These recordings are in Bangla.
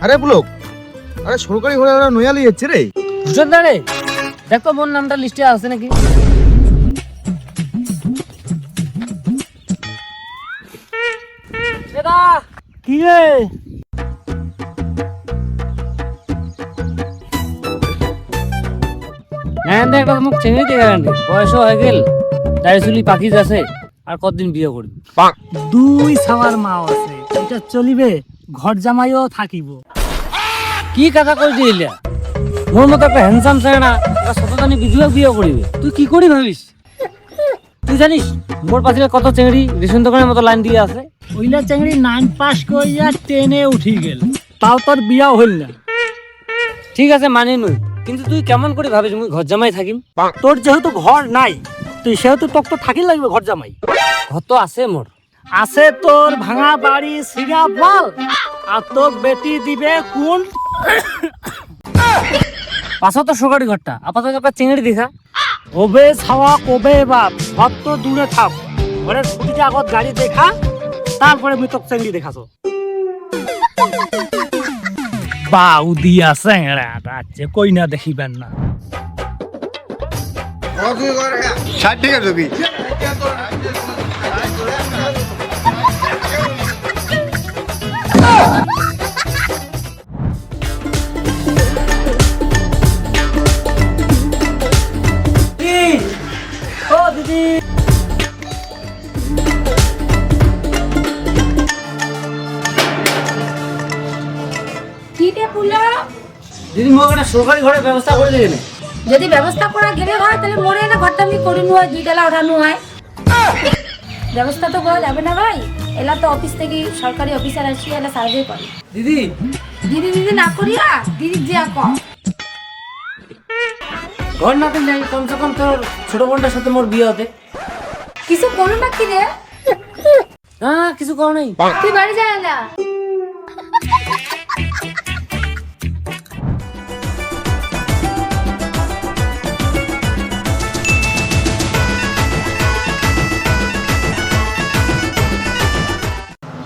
আরে পুলক, আরে সরকারি ঘরে ওরা নয়ালি যাচ্ছে রে। বুঝছেন না রে, দেখো মোর নামটা লিস্টে আছে নাকি। কি রে একটা মুখ চেঙে দিয়ে গেলেন, বয়সও হয়ে গেল, দাড়ি চুলি পাখি যাচ্ছে, আর কতদিন বিয়ে করবি? 2 সাওয়ার মাও আছে, এটা চলিবে, ঘর জামাইও থাকিব। কি কথা কই দিলে? মোর মতো একটা হ্যান্ডসাম ছেলে না শতদানি বিধবা বিয়ে করিবে? তুই কি করি ভাবিস? তুই জানিস মোর পাশে কত চেংড়ি রেশন দোকানের মতো লাইন দিয়ে আছে? ওইলা চেংড়ি 9 পাস করিয়া 10-এ উঠি গেল, তাও তোর বিয়াও হইল না। ঠিক আছে মানি নই, কিন্তু তুই কেমন করে ভাবিস মুই ঘর জামাই থাকিম? তোর যেহেতু ঘর নাই, তুই সেহেতু তোক তো থাকি লাগবে ঘর জামাই। ঘর তো আছে মোর। আছে তোর ভাঙা বাড়ি, সিগা বল, আর তোর বেটি দিবে কোন? পাশা তো সরকারি ঘরটা, আপাতত একটা চেংড়ি দেখা। ওবে ছাওয়া কবে বাপ, ঘর তো দূরে থাক, ঘরের খুঁটিতে আগত গাড়ি দেখা, তারপরে মুই তোক চেংড়ি দেখাছ। বাউ দিয়া চেংড়া আছে, কই না দেখিবেন না। 60 টাকা দেবি। ও দিদি, কিটে পুলা দিদি মোক একটা সরকারি ঘরের ব্যবস্থা করে দিলেন। যদি ব্যবস্থা করা গেলে হয় তাহলে মোরে না ঘরটা আমি করে নুয়, 2 ডালা ওঠানো হয়। ব্যবস্থা তো করা যাবে না ভাই, এলা তো অফিস থেকে সরকারি অফিসার আসি, এলা সার্ভে করে। দিদি দিদি দিদি না করিয়া দিদি যে কম ঘর না দিলে কমসে কম তোর ছোট বোনটার সাথে মোর বিয়ে হতে। কিছু করো না কি রে, না কিছু করো নাই। তুই বাড়ি যায় না।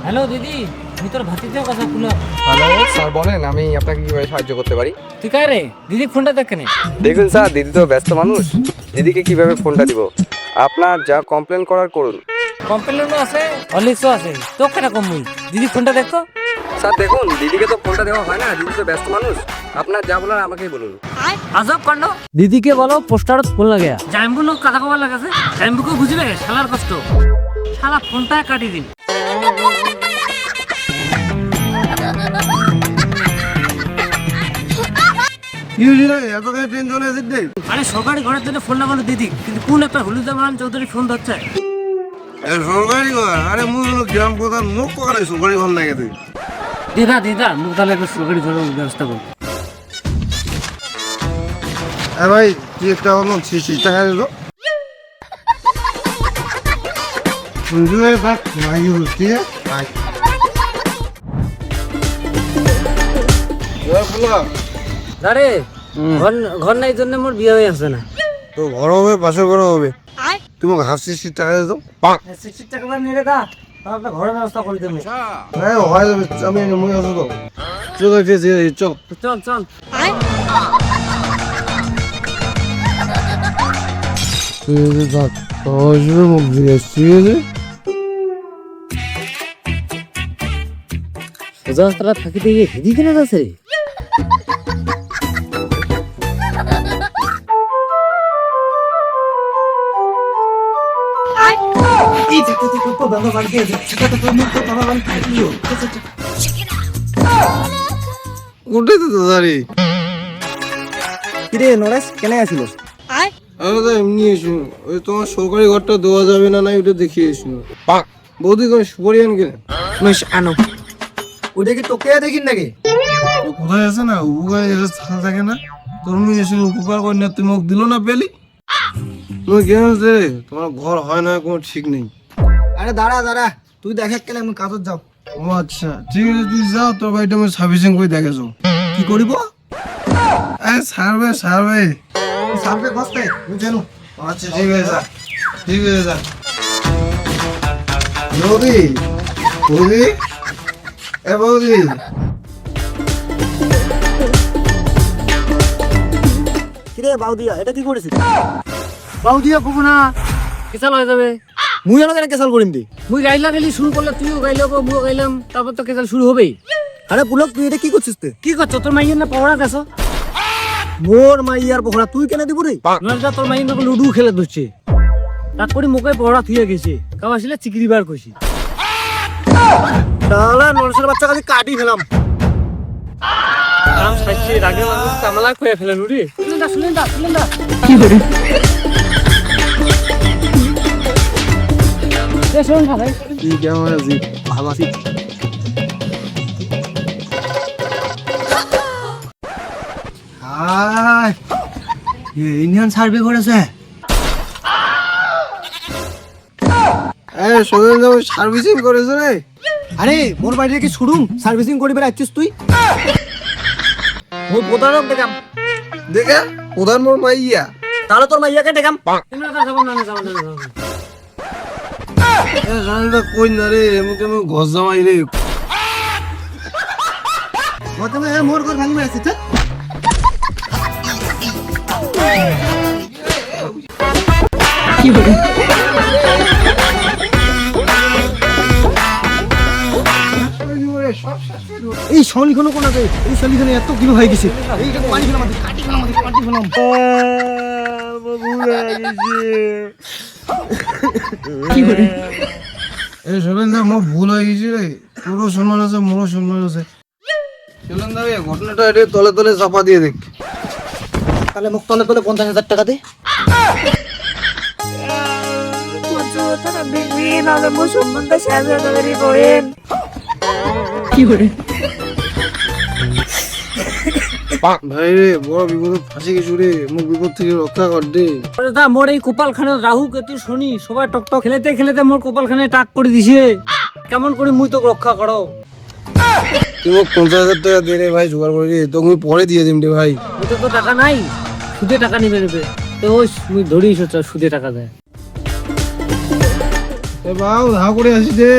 হ্যালো দিদি, আমি তোর ভাতিজার কথা শুনলাম। হ্যালো স্যার, বলেন আমি আপনাকে কিভাবে সাহায্য করতে পারি? তুই কাই রে? দিদি ফোনটা দেখ কেন? দেখুন স্যার, দিদি তো ব্যস্ত মানুষ, দিদিকে কিভাবে ফোনটা দিব? আপনার যা কমপ্লেন করার করুন। কমপ্লেনও আছে, হরলিক্সও আছে, তো কেন কমই? দিদি ফোনটা দেখতো। স্যার দেখুন, দিদিকে তো ফোনটা দেওয়া হয় না, দিদি তো ব্যস্ত মানুষ, আপনার যা বলার আমাকেই বলুন। আজব কাণ্ড। দিদিকে বলো পোস্টারত ফোন লাগে, জাইম্বু লোক কথা কবার লাগাছে, জাইম্বুকে বুঝবে শালার কষ্ট, শালা ফোনটা কাটি দিন। আরে সরকারি ঘরের জন্য ফোন না বলো দিদি, কিন্তু কোন একটা হলুদ মান চৌধুরী ফোন ধরছে। সরকারি ঘর? আরে মুই হলো গ্রাম প্রধান, মুখ করে সরকারি ঘর লাগে তুই। দিদা দিদা মুখ তাহলে একটা সরকারি ঘরের ব্যবস্থা করো। ভাই তুই একটা হলো 60 টাকা দিল। আরে ঘর নাই জন্য মোর বিয়ে হয়ে আসছে না। তো ঘর হবে, পাশে ঘর হবে, তুমি হাফ 60 টাকা দিত। 60 টাকা নিয়ে দা, তাহলে ঘরের ব্যবস্থা করে দেবে। হ্যাঁ হয় যাবে, আমি মুই আসো তো। চল চল চল চল। সোজা রাস্তাটা থাকিতে গিয়ে হেদি কিনে আছে। কোথায় তো দাঁড়ি? কিরে নরেশ, কেন আসিল? আমি তো এমনি এসো, ওই তোমার সরকারি ঘরটা দেওয়া যাবে না, নাই ওটা দেখিয়ে এসো। বৌদি করে সুপারি আন কেন? আনো ওইটা কি তোকে দেখিন নাকি? কোথায় আছে না, উপকার থাকা থাকে না, তুমি এসে উপকার করে না, তুমি দিল না পেলি। তুমি কেন তোমার ঘর হয় না, কোনো ঠিক নেই। আরে দাঁড়া দাঁড়া, তুই দেখে কেন, আমি কাজত যাও। ও আচ্ছা ঠিক আছে, তুই যাও, তোর বাড়িটা আমি সার্ভিসিং করে দেখেছো। কি করিব? সার্ভে সামনে বসতে তুই জানো। আচ্ছা ঠিক আছে যা, ঠিক আছে যা। বৌদি বৌদি, এ বৌদি, রে বাউদিয়া, এটা কি করেছিস? বাউদিয়া কব না, কেসাল হয়ে যাবে। মুই এনে কেন কেসাল করিম দি? মুই গাইলা গেলি শুরু করলে তুইও গাইলে মুইও গাইলাম, তারপর তো কেসাল শুরু হবেই। আরে পুলক তুই এটা কি করছিস তে? কি করছো? তোর মাইয়ের না পড়া গেছো? মোর মাইয়ার পকড়া তুই কেন দিব রে? নয়টা তোর মাইয়ের না লুডু খেলে ধরছে, তারপরে মুখে পড়া থুয়ে গেছে, কাউ আসলে চিকরি বার কইছি। তাহলে নরসের বাচ্চা কাছে কাটি ফেলাম। কাম সাইছে রাগে মানুষ কামলা কয়ে ফেলে নুরি। শুনেন দা শুনুন ভাই। তুই কেমন আছিস? ভালো আছি। হাই, ইন্ডিয়ান সার্ভে করেছে। সোহেল দাও সার্ভিসিং করেছে রে। আরে মোর বাড়িতে কি শুরুম সার্ভিসিং করিবে আসছিস তুই? মোর প্রধানক দেখাম। দেখে প্রধান মোর মাইয়া। তাহলে তোর মাইয়াকে দেখাম। রান্নাটা কই না রে, এমন কেমন ঘর জামাই রে। মোর ঘর ভাঙি মারছিস তো? এই শনিখানো কোন আছে? এই শনিখানে এত কিলো হয়ে গেছে। এইটা পানি ফেলা মাটি, কাটি ফেলা মাটি, কাটি ফেলাম। এই সোহেল দা মোর ভুল হয়ে গেছে রে। তোরও সম্মান আছে, মোরও সম্মান আছে। সোহেল দা এই ঘটনাটা এটা তলে তলে চাপা দিয়ে দেখ। তাহলে মুখ তলে তলে 50,000 টাকা দে। ভাই রে বড় বিপদে ফাঁসে গেছু রে, মুখ বিপদ থেকে রক্ষা কর দে। মোর এই কপাল খানে রাহু কেতু শনি সবাই টকটক খেলেতে খেলেতে মোর কপাল খানে টাক করে দিছে। কেমন করে মুই তোকে রক্ষা করো? তুই মোক 50,000 টাকা দে রে ভাই, জোগাড় করে রে, তোকে আমি পরে দিয়ে দিম রে ভাই। ওটা তো টাকা নাই, সুদে টাকা নিবে নেবে। তো ওই মুই ধরিস সুদে টাকা দেয়। এ বাউ ধাও করে আসি দে।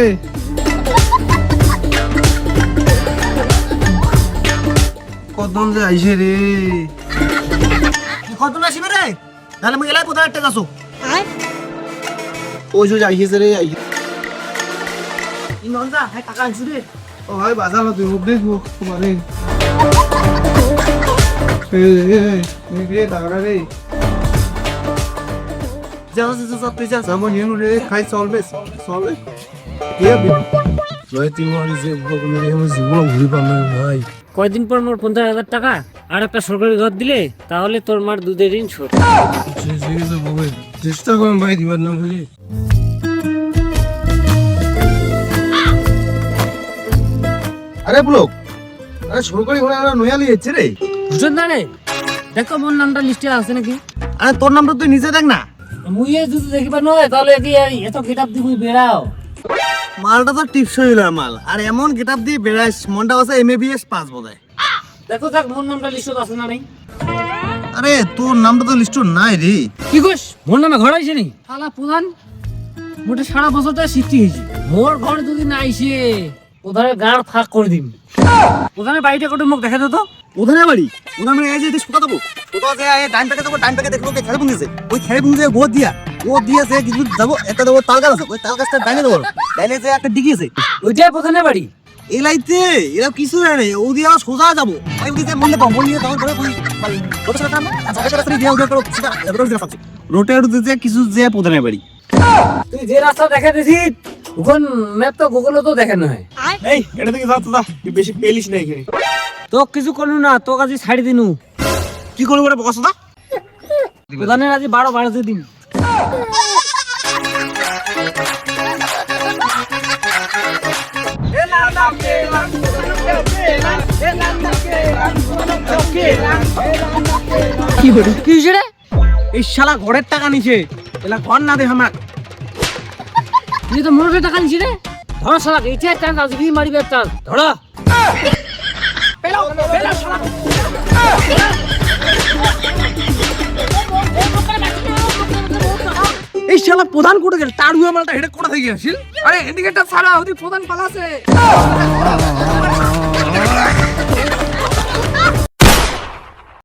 কতজন যে আইছে রে। কত না আসিবে রে? তাহলে মুই এলাই 50,000 টাকা আছো। ওই যে আইছে রে আইছে। এই নন্দা হ্যাঁ টাকা আনছু রে। ও ভাই বাজালো তুই মুখ দেখো তোমারে। রে টাকা রে। যাও তুই যা। সামন ইনু রে খাই চলবে চলবে। কে বি ভাই তুই মারি যে বগলে রে আমি জীবন ঘুরি পাম না ভাই। কয়দিন পর মোর 50,000 টাকা আর একটা সরকারি ঘর দিলে তাহলে তোর মার দুধের ঋণ শোধ। চেষ্টা করুন ভাই দিবার না বুঝি। আরে ব্লক, আরে সরকারি ঘরে আমরা নয়ালি যাচ্ছে রে। বুঝছেন না রে? দেখো মোর নামটা লিস্টে আছে নাকি? আরে তোর নামটা তুই নিজে দেখ না। মুইয়ে যদি দেখিবা নয় তাহলে কি এত কিতাব দিয়ে বেড়াও। মালটা তো টিপসই হইলো মাল। আর এমন কিতাব দিয়ে বেড়াইস মনটা আছে MABS পাস বোধহয়। দেখো দেখ মোর নামটা লিস্টে আছে না নাই? আরে তোর নামটা তো লিস্ট নাই রে। কি কইস? মোর নামে ঘর আইছে নি? শালা প্রধান মোটে সারা বছরটা শিখতে হয়েছে। মোর ঘর যদি না আইছে ওধারে গাড় ফাঁক করে দিম। ওখানে বাড়িটা কত মুখ দেখা তো। ওখানে বাড়ি ওখানে এই যে সুতা দেবো, সুতা যে ডান প্যাকে দেবো, ডান প্যাকে দেখবো খেলে বুঝেছে। ওই খেলে বুঝে গোদ দিয়েছে কিছু যাবো একটা দেবো তাল গাছ আছে, ওই তাল গাছটা ডাইনে দেবো। ডাইনে যে একটা ডিগি আছে, ওইটাই প্রধানের বাড়ি। এলাইতে এরা কিছু জানে ও দিয়ে আবার সোজা যাবো। ওই দিকে মনে পাবো নিয়ে তখন করে ওই কত টাকা দাম আচ্ছা কত টাকা দিয়ে ওটা করো সেটা রোড দিয়ে পাচ্ছি রোটে দিতে কিছু যে প্রধানের বাড়ি। তুই যে রাস্তা দেখা দিছিস ওখান ম্যাপ তো গুগলে তো দেখানো হয়। এই এটা থেকে যা তো যা, বেশি পেলিস না এখানে। তো কিছু করলু না, তো কাজে ছাড়ি দিনু। কি করবো বলে বকছ না? প্রধানের আজ 12 বাড়াতে দিন। কি হলো কি রে? এই শালা ঘরের টাকা নিছে, এলা ঘর না দে আমার। তুই তো মোর টাকা নিছিস রে। ধরো শালা এইটা চান্স আজকে মারিবে চান্স। ধরো এই শালা প্রধান কোটে গেল, তার মালটা হেডে কোথা থেকে আসিল? আরে ইন্ডিকেটর ছাড়া ওদি প্রধান পালাছে।